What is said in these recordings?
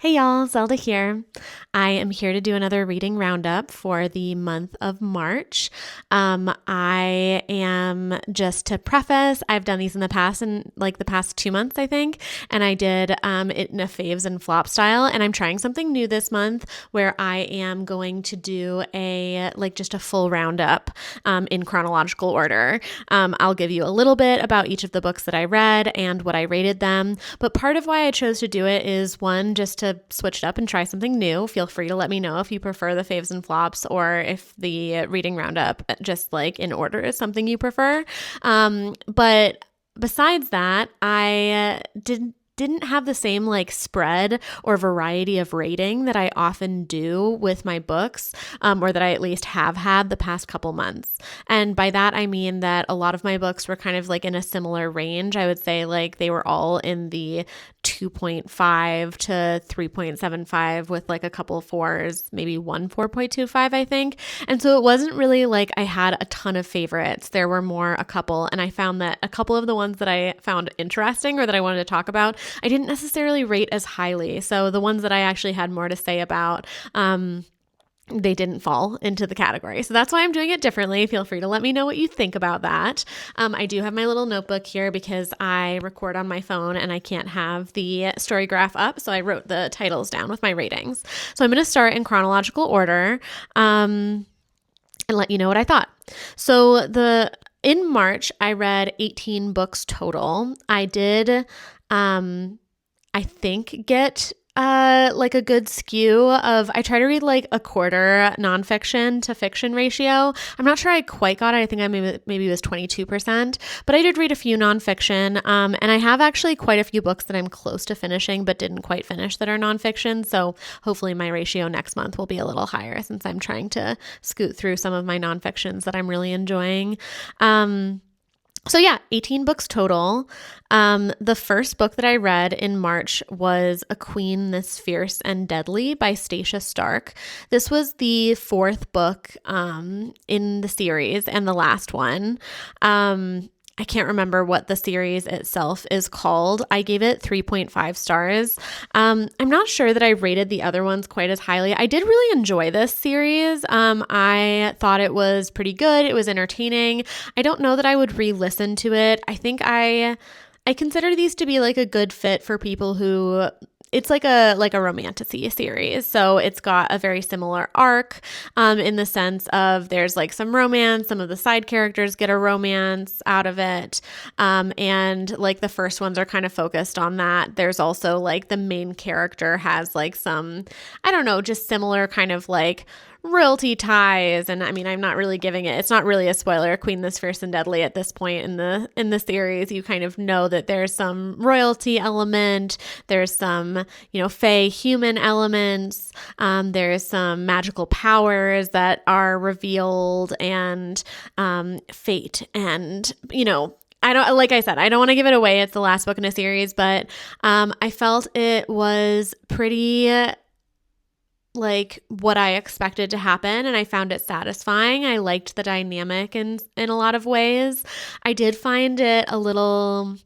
Hey y'all, Zelda here. I am here to do another reading roundup for the month of March. I am just to preface, I've done these in the past, in like the past 2 months, I think, and I did it in a faves and flop style. And I'm trying something new this month where I am going to do just a full roundup in chronological order. I'll give you a little bit about each of the books that I read and what I rated them. But part of why I chose to do it is one, just to switch it up and try something new. Feel free to let me know if you prefer the faves and flops or if the reading roundup, just like in order, is something you prefer. But besides that, I didn't have the same like spread or variety of rating that I often do with my books, or that I at least have had the past couple months. And by that, I mean that a lot of my books were kind of like in a similar range. I would say like they were all in the 2.5 to 3.75 with like a couple fours, maybe one 4.25, I think. And so it wasn't really like I had a ton of favorites. There were more a couple, and I found that a couple of the ones that I found interesting or that I wanted to talk about, I didn't necessarily rate as highly. So the ones that I actually had more to say about, they didn't fall into the category. So that's why I'm doing it differently. Feel free to let me know what you think about that. I do have my little notebook here because I record on my phone and I can't have the story graph up. So I wrote the titles down with my ratings. So I'm going to start in chronological order and let you know what I thought. So in March, I read 18 books total. I did, I think, get like a good skew of, I try to read like a quarter nonfiction to fiction ratio. I'm not sure I quite got it. I think I maybe it was 22%, but I did read a few nonfiction. And I have actually quite a few books that I'm close to finishing, but didn't quite finish that are nonfiction. So hopefully my ratio next month will be a little higher since I'm trying to scoot through some of my nonfictions that I'm really enjoying. So yeah, 18 books total. The first book that I read in March was A Queen This Fierce and Deadly by Stacia Stark. This was the fourth book in the series and the last one. I can't remember what the series itself is called. I gave it 3.5 stars. I'm not sure that I rated the other ones quite as highly. I did really enjoy this series. I thought it was pretty good. It was entertaining. I don't know that I would re-listen to it. I think I consider these to be like a good fit for people who, it's like a romantasy series. So it's got a very similar arc in the sense of there's like some romance. Some of the side characters get a romance out of it. And like the first ones are kind of focused on that. There's also like the main character has like some, I don't know, just similar kind of like royalty ties. And I mean, I'm not really giving it, it's not really a spoiler, Queen This Fierce and Deadly at this point in the series. You kind of know that there's some royalty element, there's some, fae human elements, there's some magical powers that are revealed, and fate, and like I said, I don't want to give it away. It's the last book in a series, but I felt it was pretty like what I expected to happen, and I found it satisfying. I liked the dynamic in a lot of ways. I did find it a little,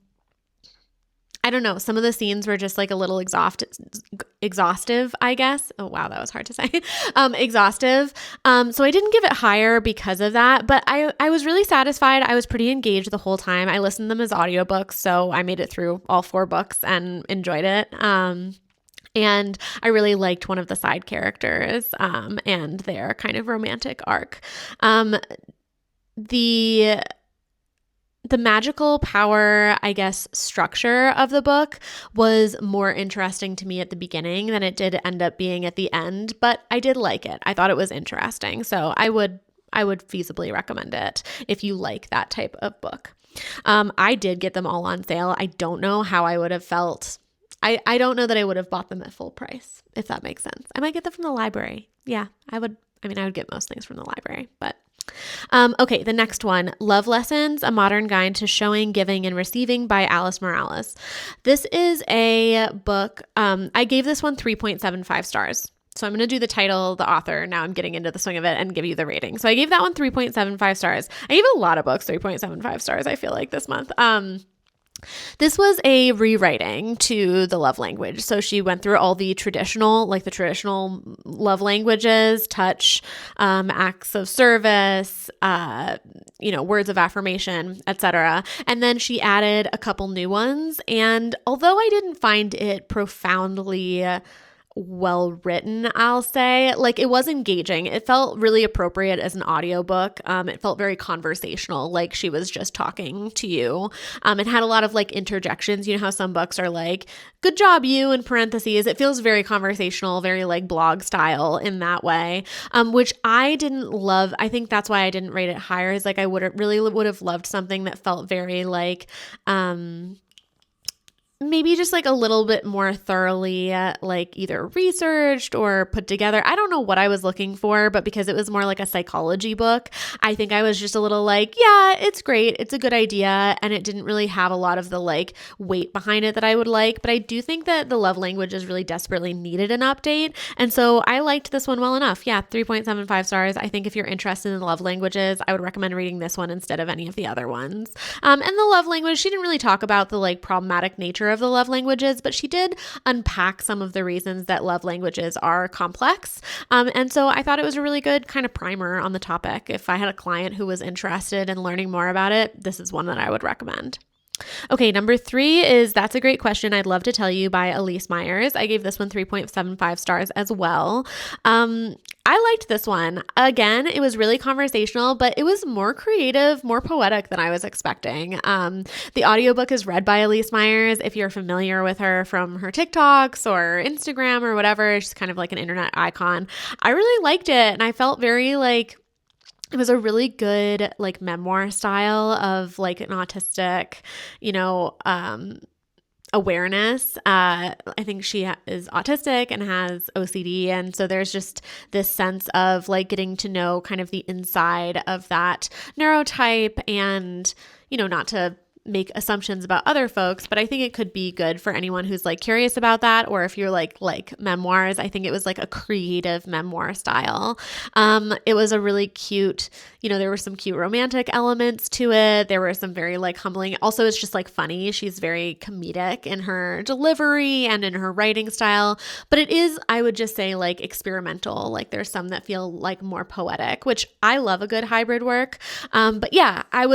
I don't know, some of the scenes were just like a little exhaustive, I guess. Oh, wow, that was hard to say. Exhaustive. So I didn't give it higher because of that, but I was really satisfied. I was pretty engaged the whole time. I listened to them as audiobooks, so I made it through all 4 books and enjoyed it. And I really liked one of the side characters and their kind of romantic arc. The magical power, I guess, structure of the book was more interesting to me at the beginning than it did end up being at the end, but I did like it. I thought it was interesting. So I would feasibly recommend it if you like that type of book. I did get them all on sale. I don't know how I would have felt. I don't know that I would have bought them at full price, if that makes sense. I might get them from the library. Yeah, I would get most things from the library, but okay, the next one, Love Lessons, A Modern Guide to Showing, Giving, and Receiving by Alice Morales. This is a book, I gave this one 3.75 stars. So I'm going to do the title, the author. Now I'm getting into the swing of it and give you the rating. So I gave that one 3.75 stars. I gave a lot of books 3.75 stars, I feel like, this month. This was a rewriting to the love language. So she went through all the traditional love languages, touch, acts of service, words of affirmation, etc. And then she added a couple new ones. And although I didn't find it profoundly well written, I'll say, like, it was engaging. It felt really appropriate as an audiobook. It felt very conversational, like she was just talking to you. It had a lot of like interjections. You know how some books are like, good job, you, in parentheses. It feels very conversational, very like blog style in that way, which I didn't love. I think that's why I didn't rate it higher, is like I would have loved something that felt very like, maybe just like a little bit more thoroughly like either researched or put together. I don't know what I was looking for, but because it was more like a psychology book, I think I was just a little like, yeah, it's great. It's a good idea. And it didn't really have a lot of the like weight behind it that I would like. But I do think that the love languages really desperately needed an update. And so I liked this one well enough. Yeah, 3.75 stars. I think if you're interested in love languages, I would recommend reading this one instead of any of the other ones. And the love language, she didn't really talk about the like problematic nature of the love languages, but she did unpack some of the reasons that love languages are complex. And so I thought it was a really good kind of primer on the topic. If I had a client who was interested in learning more about it, this is one that I would recommend. Okay, number 3 is That's a Great Question, I'd Love to Tell You by Elise Myers. I gave this one 3.75 stars as well. I liked this one. Again, it was really conversational, but it was more creative, more poetic than I was expecting. The audiobook is read by Elise Myers. If you're familiar with her from her TikToks or Instagram or whatever, she's kind of like an internet icon. I really liked it, and I felt very like it was a really good like memoir style of like an autistic, awareness. I think she is autistic and has OCD. And so there's just this sense of like getting to know kind of the inside of that neurotype and, not to make assumptions about other folks, but I think it could be good for anyone who's like curious about that, or if you're like memoirs. I think it was like a creative memoir style. It was a really cute, there were some cute romantic elements to it. There were some very like humbling. Also, it's just like funny. She's very comedic in her delivery and in her writing style, but it is, I would just say, like experimental. Like there's some that feel like more poetic, which I love a good hybrid work. But yeah, I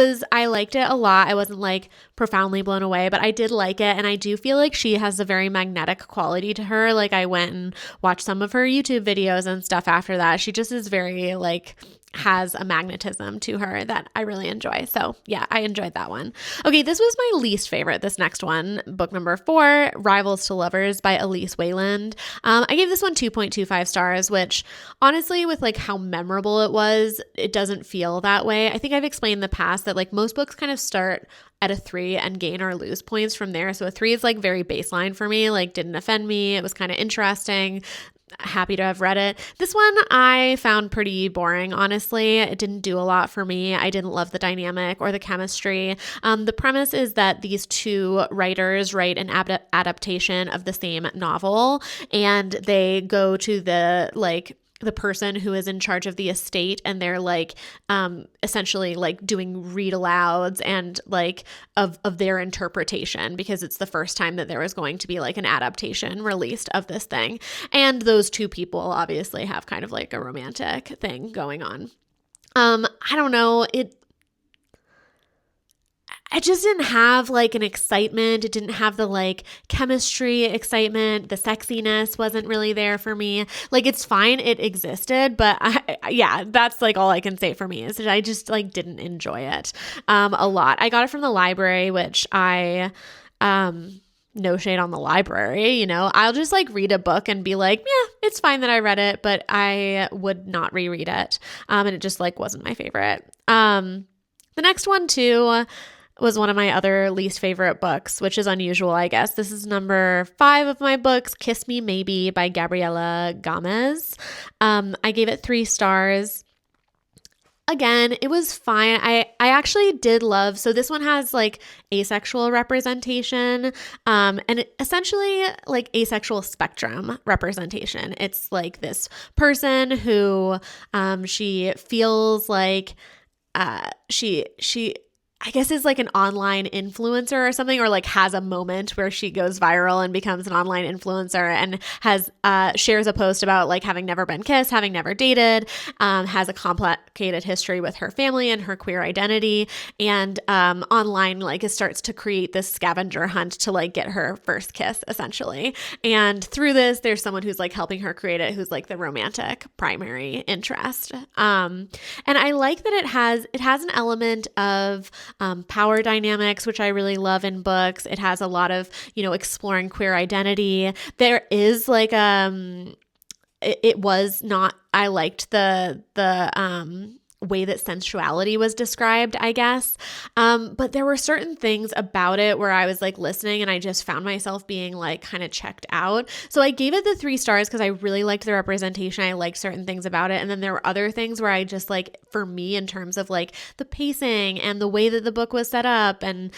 liked it a lot. I wasn't like profoundly blown away, but I did like it. And I do feel like she has a very magnetic quality to her. Like I went and watched some of her YouTube videos and stuff after that. She just is very like has a magnetism to her that I really enjoy. So yeah, I enjoyed that one. Okay, this was my least favorite, this next one, book number 4, Rivals to Lovers by Elise Wayland. I gave this one 2.25 stars, which honestly, with like how memorable it was, it doesn't feel that way. I think I've explained in the past that like most books kind of start at a 3 and gain or lose points from there. So a 3 is like very baseline for me, like didn't offend me. It was kind of interesting. Happy to have read it. This one I found pretty boring, honestly. It didn't do a lot for me. I didn't love the dynamic or the chemistry. The premise is that these two writers write an adaptation of the same novel, and they go to the person who is in charge of the estate, and they're like essentially like doing read alouds and like of their interpretation, because it's the first time that there was going to be like an adaptation released of this thing. And those two people obviously have kind of like a romantic thing going on. I don't know. It just didn't have like an excitement. It didn't have the like chemistry excitement. The sexiness wasn't really there for me. Like it's fine. It existed, but that's like all I can say for me is that I just like didn't enjoy it a lot. I got it from the library, which no shade on the library, I'll just like read a book and be like, yeah, it's fine that I read it, but I would not reread it. And it just like wasn't my favorite. The next one too was one of my other least favorite books, which is unusual, I guess. This is number 5 of my books, Kiss Me Maybe by Gabriela Gomez. I gave it 3 stars. Again, it was fine. I actually did love, so this one has like asexual representation, and essentially like asexual spectrum representation. It's like this person who she feels like she I guess is like an online influencer or something, or like has a moment where she goes viral and becomes an online influencer and has shares a post about like having never been kissed, having never dated, has a complicated history with her family and her queer identity, and online like it starts to create this scavenger hunt to like get her first kiss essentially. And through this, there's someone who's like helping her create it, who's like the romantic primary interest. And I like that it has an element of power dynamics, which I really love in books. It has a lot of, exploring queer identity. There is like, it was not, I liked the way that sensuality was described, I guess. But there were certain things about it where I was like listening and I just found myself being like kind of checked out. So I gave it the 3 stars because I really liked the representation. I liked certain things about it. And then there were other things where I just like, for me, in terms of like the pacing and the way that the book was set up, and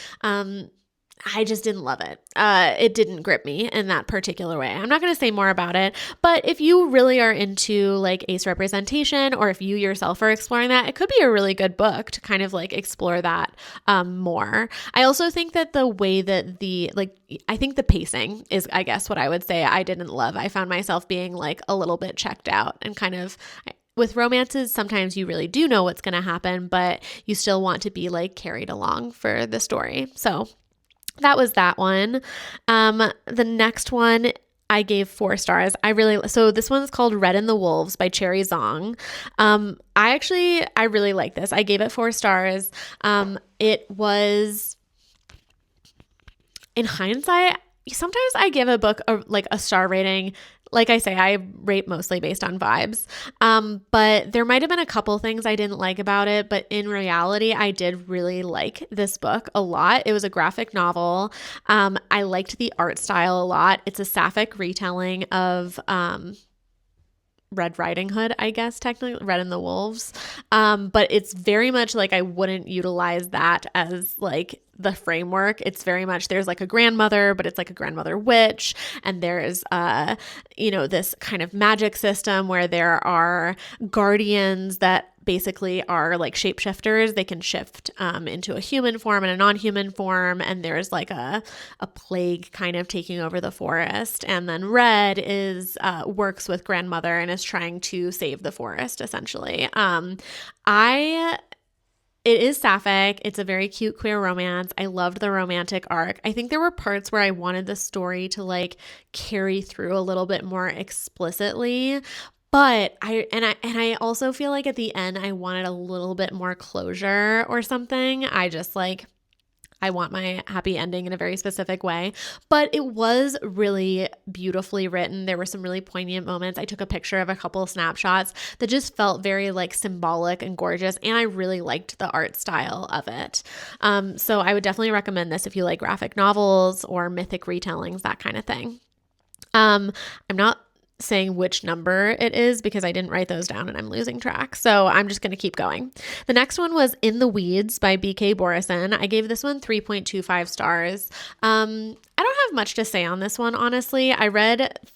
I just didn't love it. It didn't grip me in that particular way. I'm not going to say more about it, but if you really are into like ace representation, or if you yourself are exploring that, it could be a really good book to kind of like explore that more. I also think that the way that I think the pacing is, I guess, what I would say I didn't love. I found myself being like a little bit checked out and kind of, with romances, sometimes you really do know what's going to happen, but you still want to be like carried along for the story. So that was that one. The next one I gave 4 stars. So this one's called Red and the Wolves by Cherry Zong. I really like this. I gave it 4 stars. It was, in hindsight, sometimes I give a book a star rating. Like I say, I rate mostly based on vibes. But there might have been a couple things I didn't like about it, but in reality, I did really like this book a lot. It was a graphic novel. I liked the art style a lot. It's a sapphic retelling of Red Riding Hood, I guess, technically, Red and the Wolves. But it's very much like I wouldn't utilize that as like the framework. It's very much, there's like a grandmother, but it's like a grandmother witch. And there's, this kind of magic system where there are guardians that basically are like shapeshifters. They can shift into a human form and a non-human form. And there's like a plague kind of taking over the forest. And then Red works with grandmother and is trying to save the forest, essentially. It is sapphic. It's a very cute queer romance. I loved the romantic arc. I think there were parts where I wanted the story to like carry through a little bit more explicitly. But I also feel like at the end I wanted a little bit more closure or something. I want my happy ending in a very specific way, but it was really beautifully written. There were some really poignant moments. I took a picture of a couple of snapshots that just felt very like symbolic and gorgeous, and I really liked the art style of it. So I would definitely recommend this if you like graphic novels or mythic retellings, that kind of thing. I'm not saying which number it is because I didn't write those down and I'm losing track. So I'm just going to keep going. The next one was In the Weeds by B.K. Borison. I gave this one 3.25 stars. I don't have much to say on this one, honestly.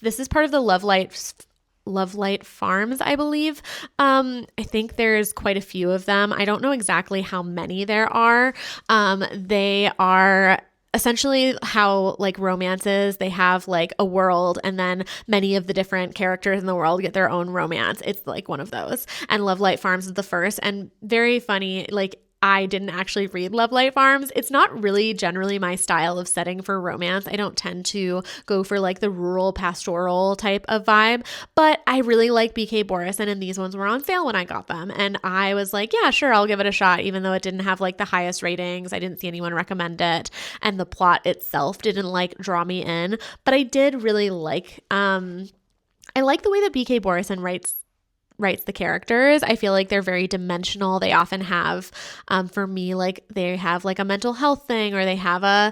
This is part of the Love Light Farms, I believe. I think there's quite a few of them. I don't know exactly how many there are. They are essentially how like romances, they have like a world and then many of the different characters in the world get their own romance. It's like one of those. And Love Light Farms is the first, and very funny, like I didn't actually read Love Light Farms. It's not really generally my style of setting for romance. I don't tend to go for like the rural pastoral type of vibe, but I really like BK Borison, and these ones were on sale when I got them. And I was like, yeah, sure, I'll give it a shot, even though it didn't have like the highest ratings. I didn't see anyone recommend it. And the plot itself didn't like draw me in, but I did really like, I like the way that BK Borison writes the characters. I feel like they're very dimensional. They often have, for me, like they have like a mental health thing, or they have a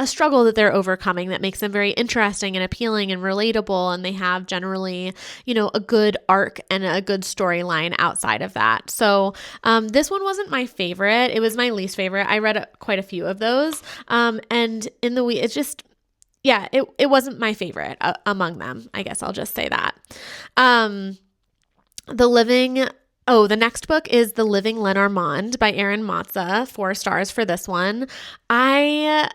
struggle that they're overcoming that makes them very interesting and appealing and relatable. And they have generally, a good arc and a good storyline outside of that. So this one wasn't my favorite. It was my least favorite. I read quite a few of those. And in the week, it's just, yeah, it wasn't my favorite among them. I guess I'll just say that. The Living Oh, the next book is The Living Lenormand by Erin Matza. 4 stars for this one. I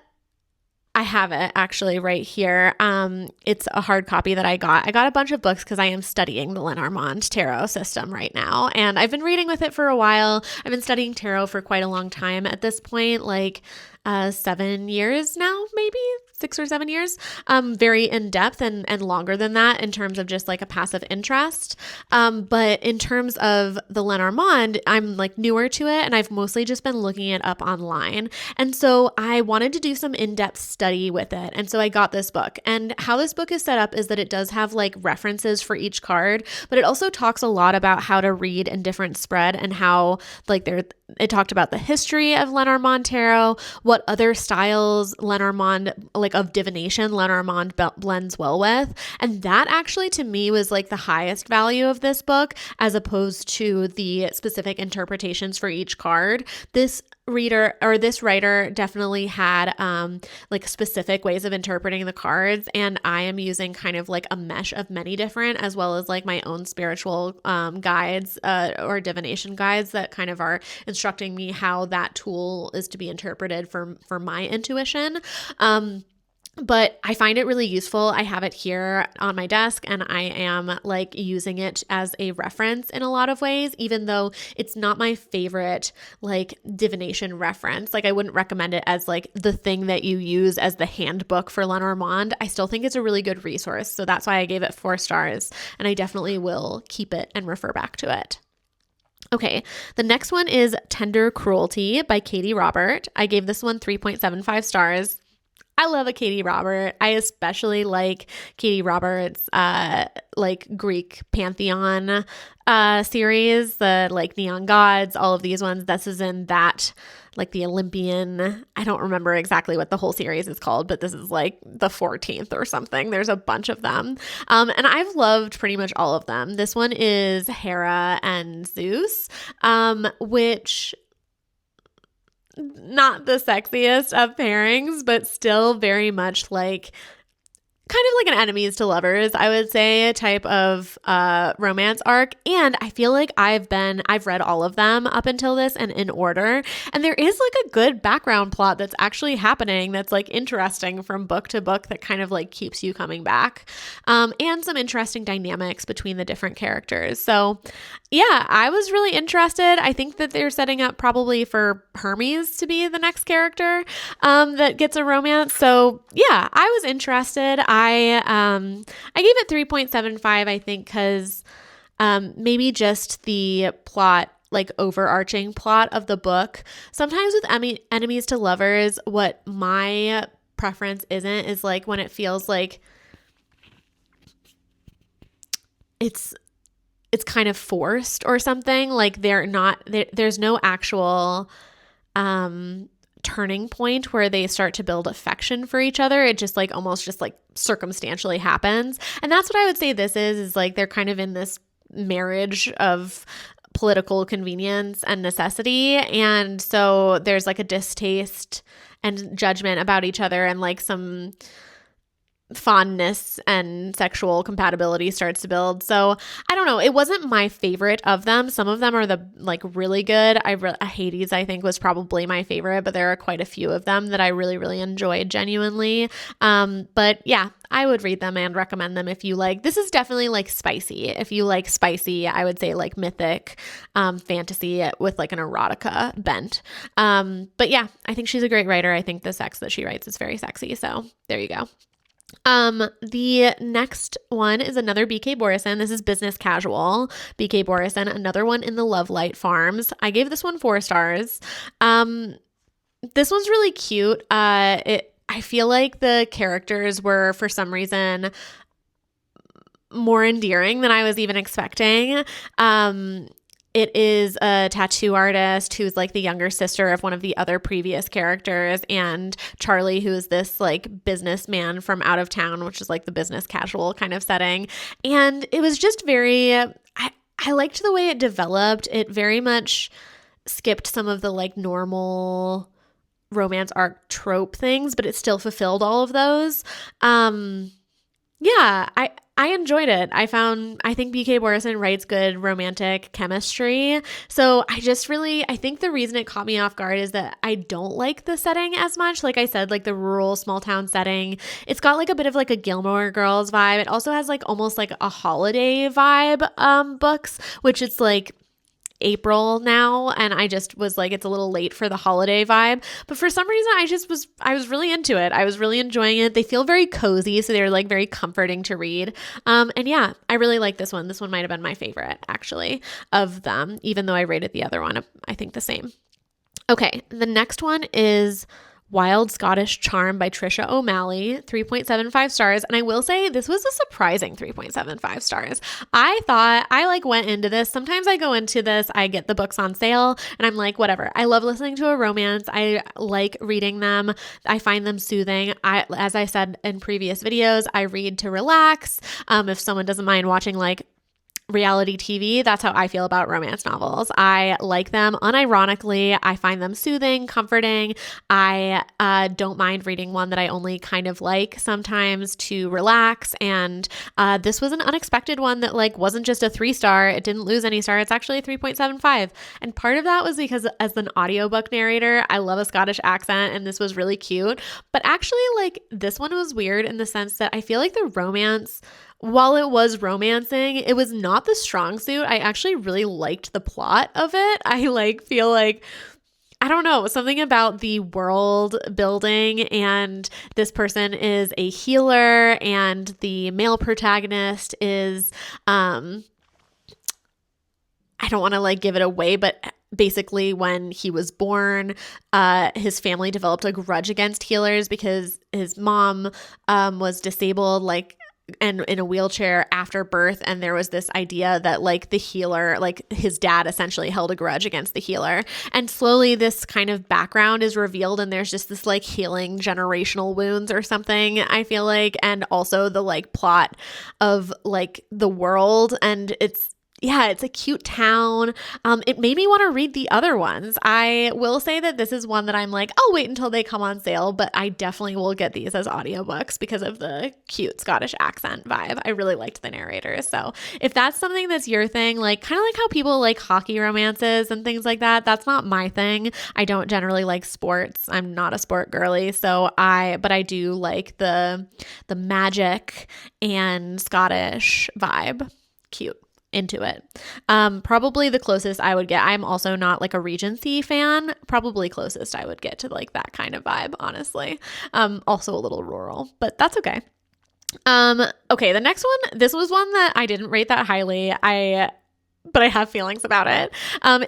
have it actually right here. It's a hard copy that I got. I got a bunch of books because I am studying the Lenormand tarot system right now, and I've been reading with it for a while. I've been studying tarot for quite a long time at this point, like 7 years now, maybe 6 or 7 years, very in depth and longer than that in terms of just like a passive interest. But in terms of the Lenormand, I'm like newer to it, and I've mostly just been looking it up online. And so I wanted to do some in-depth study with it. And so I got this book. And how this book is set up is that it does have like references for each card, but it also talks a lot about how to read in different spread and how like it talked about the history of Lenormand tarot, what other styles Lenormand, like of divination, Lenormand blends well with. And that actually to me was like the highest value of this book, as opposed to the specific interpretations for each card. This writer definitely had like specific ways of interpreting the cards, and I am using kind of like a mesh of many different, as well as like my own spiritual guides or divination guides that kind of are instructing me how that tool is to be interpreted for my intuition. But I find it really useful. I have it here on my desk, and I am like using it as a reference in a lot of ways, even though it's not my favorite like divination reference. Like I wouldn't recommend it as like the thing that you use as the handbook for Lenormand. I still think it's a really good resource. So that's why I gave it 4 stars, and I definitely will keep it and refer back to it. Okay, the next one is Tender Cruelty by Katie Robert. I gave this one 3.75 stars. I love a Katie Robert. I especially like Katie Robert's like Greek pantheon series, the like Neon Gods, all of these ones. This is in that, like the Olympian. I don't remember exactly what the whole series is called, but this is like the 14th or something. There's a bunch of them. And I've loved pretty much all of them. This one is Hera and Zeus, which not the sexiest of pairings, but still very much like kind of like an enemies to lovers, I would say, type of romance arc. And I feel like I've read all of them up until this and in order. And there is like a good background plot that's actually happening that's like interesting from book to book that kind of like keeps you coming back. And some interesting dynamics between the different characters. So yeah, I was really interested. I think that they're setting up probably for Hermes to be the next character that gets a romance. So yeah, I was interested. I gave it 3.75, I think, because maybe just the plot, like overarching plot of the book. Sometimes with enemies to lovers, what my preference is like when it feels like it's kind of forced or something, like there's no actual turning point where they start to build affection for each other. It just like almost just like circumstantially happens. And that's what I would say this is like they're kind of in this marriage of political convenience and necessity. And so there's like a distaste and judgment about each other, and like some fondness and sexual compatibility starts to build. So I don't know. It wasn't my favorite of them. Some of them are the like really good. Hades, I think, was probably my favorite, but there are quite a few of them that I really, really enjoyed genuinely. But yeah, I would read them and recommend them if you like. This is definitely like spicy. If you like spicy, I would say like mythic fantasy with like an erotica bent. But yeah, I think she's a great writer. I think the sex that she writes is very sexy. So there you go. The next one is another BK Borison. This is Business Casual, BK Borison, another one in the Love Light Farms. I gave this one 4 stars. This one's really cute. I feel like the characters were, for some reason, more endearing than I was even expecting. It is a tattoo artist who's like the younger sister of one of the other previous characters, and Charlie, who is this like businessman from out of town, which is like the business casual kind of setting. And it was just very, I liked the way it developed. It very much skipped some of the like normal romance arc trope things, but it still fulfilled all of those. Yeah, I I enjoyed it. I think BK Borison writes good romantic chemistry. So I think the reason it caught me off guard is that I don't like the setting as much. Like I said, like the rural small town setting, it's got like a bit of like a Gilmore Girls vibe. It also has like almost like a holiday vibe, books, which it's like April now, and I just was like, it's a little late for the holiday vibe. But for some reason, I was really into it. I was really enjoying it. They feel very cozy, so they're like very comforting to read. And yeah, I really like this one. This one might have been my favorite actually of them, even though I rated the other one, I think, the same. Okay, the next one is Wild Scottish Charm by Trisha O'Malley, 3.75 stars. And I will say this was a surprising 3.75 stars. I thought I like went into this. Sometimes I go into this, I get the books on sale and I'm like, whatever. I love listening to a romance. I like reading them. I find them soothing. As I said in previous videos, I read to relax. If someone doesn't mind watching like reality TV, that's how I feel about romance novels. I like them unironically. I find them soothing, comforting. I don't mind reading one that I only kind of like sometimes to relax. And this was an unexpected one that like wasn't just a 3-star. It didn't lose any star. It's actually a 3.75. And part of that was because as an audiobook narrator, I love a Scottish accent and this was really cute. But actually like this one was weird in the sense that I feel like the romance, while it was romancing, it was not the strong suit. I actually really liked the plot of it. I like feel like, I don't know, something about the world building, and this person is a healer and the male protagonist is, I don't want to like give it away, but basically when he was born, his family developed a grudge against healers because his mom was disabled, like, and in a wheelchair after birth. And there was this idea that like the healer, like his dad essentially held a grudge against the healer. And slowly this kind of background is revealed and there's just this like healing generational wounds or something, I feel like. And also the like plot of like the world. And it's a cute town. It made me want to read the other ones. I will say that this is one that I'm like, I'll wait until they come on sale, but I definitely will get these as audiobooks because of the cute Scottish accent vibe. I really liked the narrators. So if that's something that's your thing, like kind of like how people like hockey romances and things like that, that's not my thing. I don't generally like sports. I'm not a sport girly. But I do like the magic and Scottish vibe. Cute. Into it. Probably the closest I would get. I'm also not like a Regency fan. Probably closest I would get to like that kind of vibe, honestly. Also a little rural, but that's okay. Okay, the next one, this was one that I didn't rate that highly. But I have feelings about it.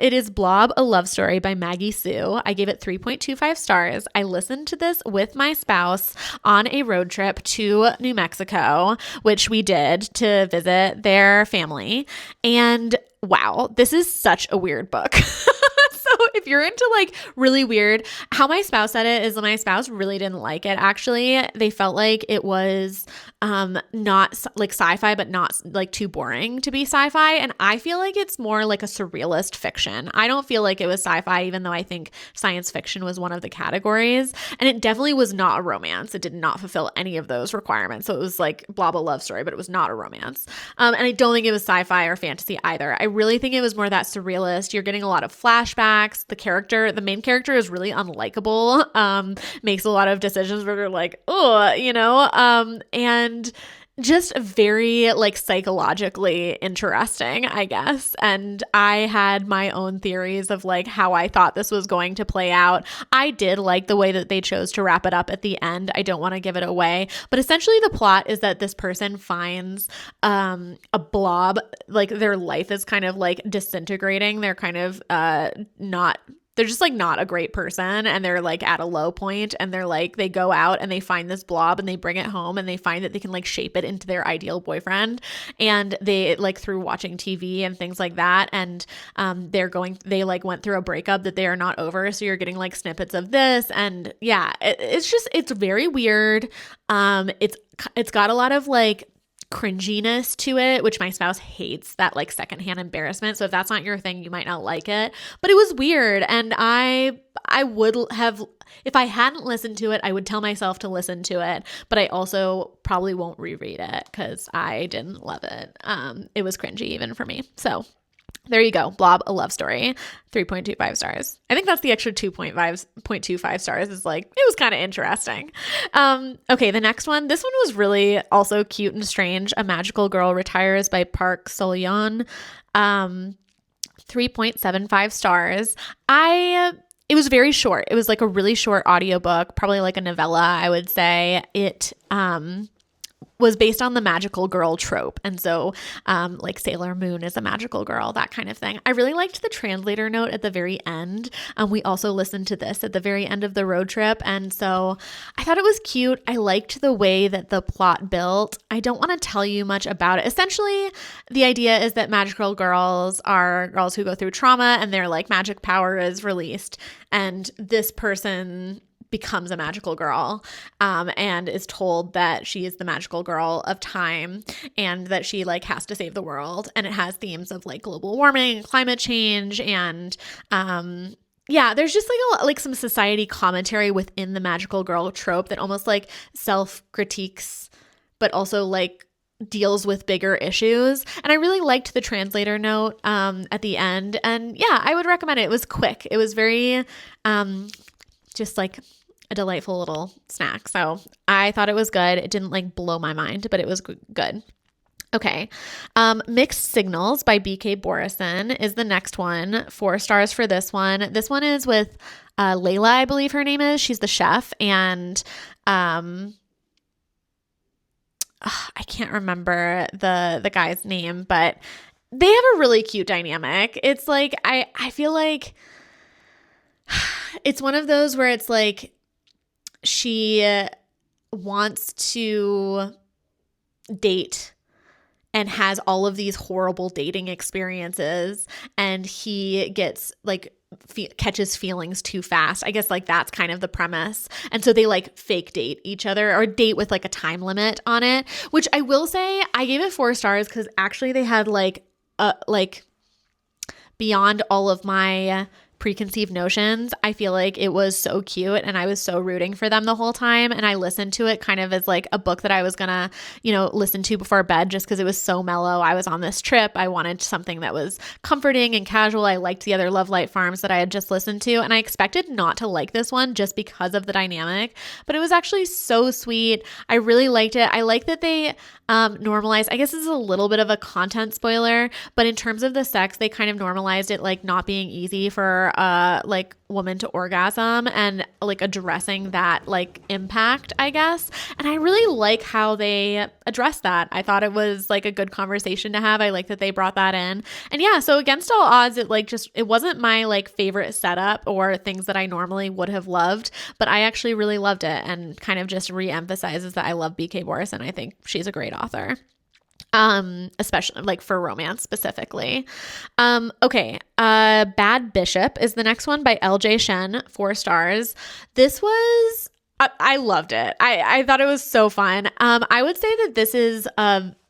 It is Blob, a Love Story by Maggie Sue. I gave it 3.25 stars. I listened to this with my spouse on a road trip to New Mexico, which we did to visit their family. And wow, this is such a weird book. So if you're into like really weird, how my spouse said it is my spouse really didn't like it. Actually, they felt like it was not like sci-fi, but not like too boring to be sci-fi. And I feel like it's more like a surrealist fiction. I don't feel like it was sci-fi, even though I think science fiction was one of the categories. And it definitely was not a romance. It did not fulfill any of those requirements. So it was like blah, blah, love story, but it was not a romance. And I don't think it was sci-fi or fantasy either. I really think it was more that surrealist. You're getting a lot of flashbacks. The main character is really unlikable, makes a lot of decisions where they're like, oh, and just very like psychologically interesting, I guess. And I had my own theories of like how I thought this was going to play out. I did like the way that they chose to wrap it up at the end. I don't want to give it away, but essentially the plot is that this person finds a blob, like their life is kind of like disintegrating. They're kind of they're just like not a great person and they're like at a low point and they're like, they go out and they find this blob and they bring it home and they find that they can like shape it into their ideal boyfriend. And they like through watching TV and things like that. And they like went through a breakup that they are not over. So you're getting like snippets of this. And yeah, it's very weird. It's got a lot of like cringiness to it, which my spouse hates, that like secondhand embarrassment. So if that's not your thing, you might not like it. But it was weird. And I would have, if I hadn't listened to it, I would tell myself to listen to it. But I also probably won't reread it because I didn't love it. It was cringy even for me. So there you go. Blob, a love story, 3.25 stars. I think that's the extra 2.25 stars is like, it was kind of interesting. Okay, the next one. This one was really also cute and strange. A Magical Girl Retires by Park Solyeon. 3.75 stars. It was very short. It was like a really short audiobook, probably like a novella, I would say. It was based on the magical girl trope. And so like Sailor Moon is a magical girl, that kind of thing. I really liked the translator note at the very end. We also listened to this at the very end of the road trip. And so I thought it was cute. I liked the way that the plot built. I don't want to tell you much about it. Essentially, the idea is that magical girls are girls who go through trauma and their like magic power is released. And this person becomes a magical girl and is told that she is the magical girl of time and that she like has to save the world. And it has themes of like global warming and climate change and there's just like some society commentary within the magical girl trope that almost like self-critiques but also like deals with bigger issues. And I really liked the translator note at the end. And yeah, I would recommend it. It was quick. It was very just like a delightful little snack. So I thought it was good. It didn't like blow my mind, but it was good. Okay. Mixed Signals by BK Borison is the next one. 4 stars for this one. This one is with Layla, I believe her name is. She's the chef. And I can't remember the guy's name, but they have a really cute dynamic. It's like, I feel like it's one of those where it's like she wants to date and has all of these horrible dating experiences, and he gets like catches feelings too fast. I guess like that's kind of the premise. And so they like fake date each other or date with like a time limit on it, which I will say I gave it 4 stars because actually they had like beyond all of my preconceived notions. I feel like it was so cute and I was so rooting for them the whole time. And I listened to it kind of as like a book that I was gonna, listen to before bed just because it was so mellow. I was on this trip. I wanted something that was comforting and casual. I liked the other Love Light Farms that I had just listened to. And I expected not to like this one just because of the dynamic, but it was actually so sweet. I really liked it. I like that they normalized, I guess this is a little bit of a content spoiler, but in terms of the sex, they kind of normalized it like not being easy for like woman to orgasm and like addressing that like impact, I guess. And I really like how they addressed that. I thought it was like a good conversation to have. I like that they brought that in. And yeah, so against all odds, it wasn't my like favorite setup or things that I normally would have loved, but I actually really loved it and kind of just re-emphasizes that I love BK Borison. I think she's a great author. Especially like for romance specifically. Okay. Bad Bishop is the next one by LJ Shen, 4 stars. This was, I loved it. I thought it was so fun. I would say that this is,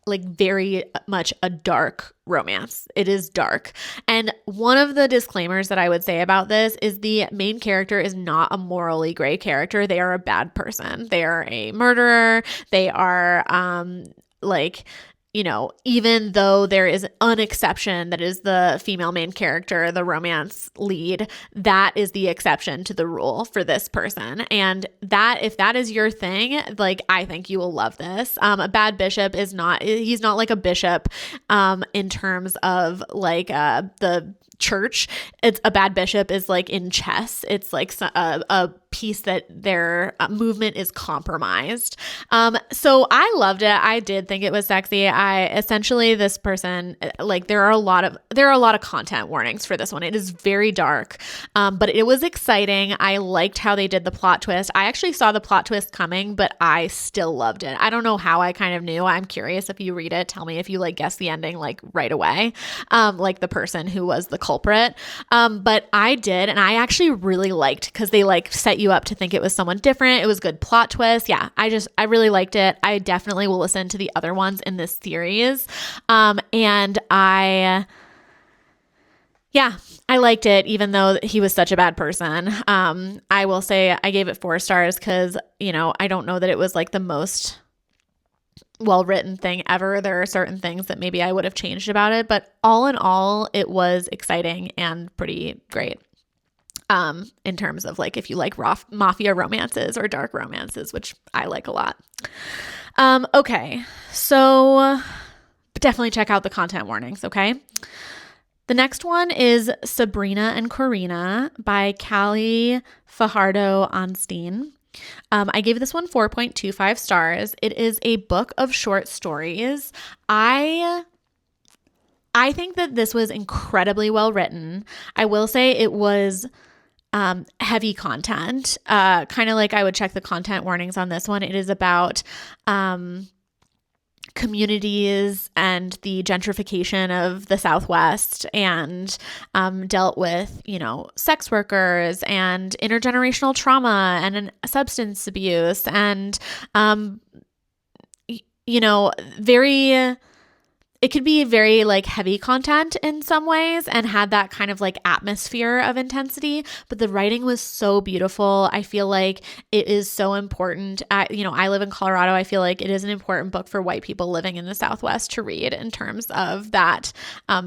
like very much a dark romance. It is dark. And one of the disclaimers that I would say about this is the main character is not a morally gray character. They are a bad person. They are a murderer. They are, even though there is an exception that is the female main character, the romance lead, that is the exception to the rule for this person. And that, if that is your thing, like, I think you will love this. A bad bishop he's not like a bishop in terms of like the church. It's a bad bishop is like in chess. It's like a piece that their movement is compromised. So I loved it. I did think it was sexy. This person, like there are a lot of content warnings for this one. It is very dark, but it was exciting. I liked how they did the plot twist. I actually saw the plot twist coming, but I still loved it. I don't know how I kind of knew. I'm curious if you read it, tell me if you like guess the ending like right away, like the person who was the culprit. But I did, and I actually really liked because they like set you you up to think it was someone different. It was good plot twist. Yeah, I really liked it. I definitely will listen to the other ones in this series. And I liked it, even though he was such a bad person. I will say I gave it 4 stars because, I don't know that it was like the most well-written thing ever. There are certain things that maybe I would have changed about it, but all in all, it was exciting and pretty great. In terms of like, if you like mafia romances or dark romances, which I like a lot. Okay. So definitely check out the content warnings. Okay. The next one is Sabrina and Corina by Callie Fajardo Onstein. I gave this one 4.25 stars. It is a book of short stories. I think that this was incredibly well written. I will say it was heavy content. Kind of like I would check the content warnings on this one. It is about communities and the gentrification of the Southwest, and dealt with, sex workers and intergenerational trauma and substance abuse and, it could be very like heavy content in some ways and had that kind of like atmosphere of intensity, but the writing was so beautiful. I feel like it is so important. I live in Colorado. I feel like it is an important book for white people living in the Southwest to read in terms of that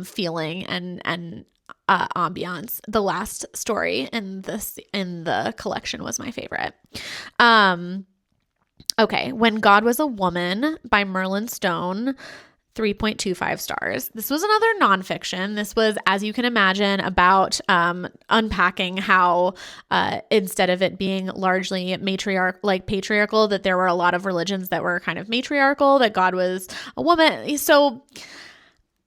feeling and ambiance. The last story in the collection was my favorite. Okay. When God Was a Woman by Merlin Stone, 3.25 stars. This was another nonfiction. This was, as you can imagine, about unpacking how instead of it being largely patriarchal, that there were a lot of religions that were kind of matriarchal, that God was a woman. So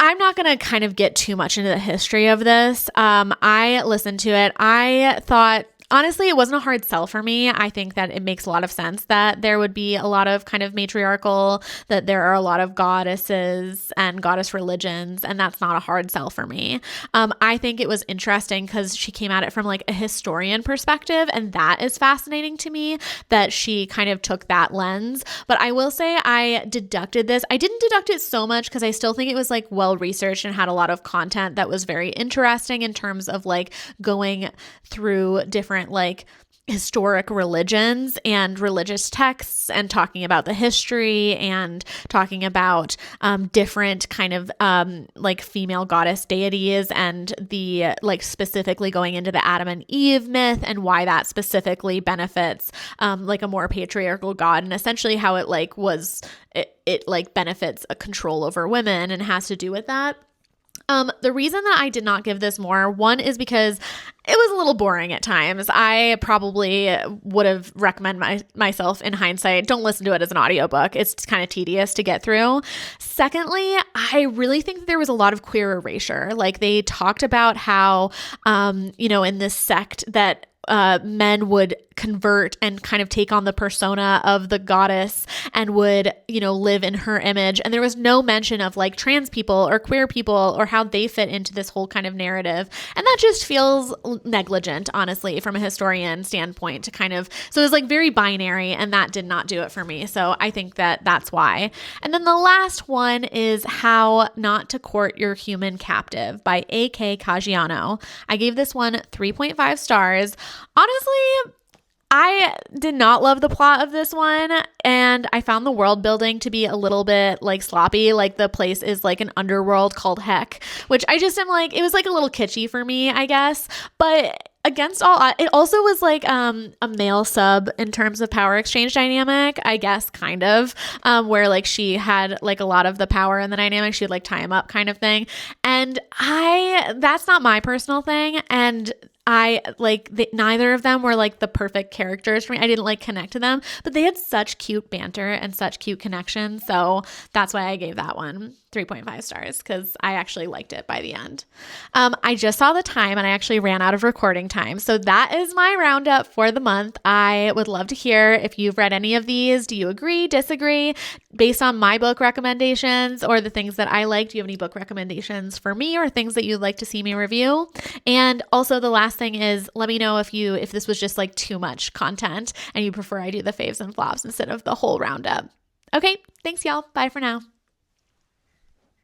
I'm not going to kind of get too much into the history of this. I listened to it. I thought, honestly, it wasn't a hard sell for me. I think that it makes a lot of sense that there would be a lot of kind of matriarchal, that there are a lot of goddesses and goddess religions, and that's not a hard sell for me. I think it was interesting because she came at it from like a historian perspective, and that is fascinating to me that she kind of took that lens. But I will say I deducted this. I didn't deduct it so much because I still think it was like well researched and had a lot of content that was very interesting in terms of like going through different like historic religions and religious texts and talking about the history and talking about different kind of like female goddess deities and the like specifically going into the Adam and Eve myth and why that specifically benefits like a more patriarchal god, and essentially how it like was it like benefits a control over women and has to do with that. The reason that I did not give this more, one is because it was a little boring at times. I probably would have recommended myself in hindsight, don't listen to it as an audiobook. It's kind of tedious to get through. Secondly, I really think that there was a lot of queer erasure. Like they talked about how, in this sect that men would convert and kind of take on the persona of the goddess and would, live in her image. And there was no mention of like trans people or queer people or how they fit into this whole kind of narrative. And that just feels negligent, honestly, from a historian standpoint to kind of, so it was like very binary, and that did not do it for me. So I think that that's why. And then the last one is How Not to Court Your Human Captive by A.K. Caggiano. I gave this one 3.5 stars. Honestly, I did not love the plot of this one, and I found the world building to be a little bit like sloppy. Like the place is like an underworld called Heck, which I just am like, it was like a little kitschy for me, I guess. But against all, it also was like a male sub in terms of power exchange dynamic, I guess, kind of, where like she had like a lot of the power in the dynamic. She would like tie him up kind of thing. And that's not my personal thing. And I like neither of them were like the perfect characters for me. I didn't like connect to them, but they had such cute banter and such cute connections. So that's why I gave that one. 3.5 stars because I actually liked it by the end. I just saw the time and I actually ran out of recording time. So that is my roundup for the month. I would love to hear if you've read any of these. Do you agree, disagree? Based on my book recommendations or the things that I like, do you have any book recommendations for me or things that you'd like to see me review? And also the last thing is let me know if this was just like too much content and you prefer I do the faves and flops instead of the whole roundup. Okay, thanks y'all. Bye for now.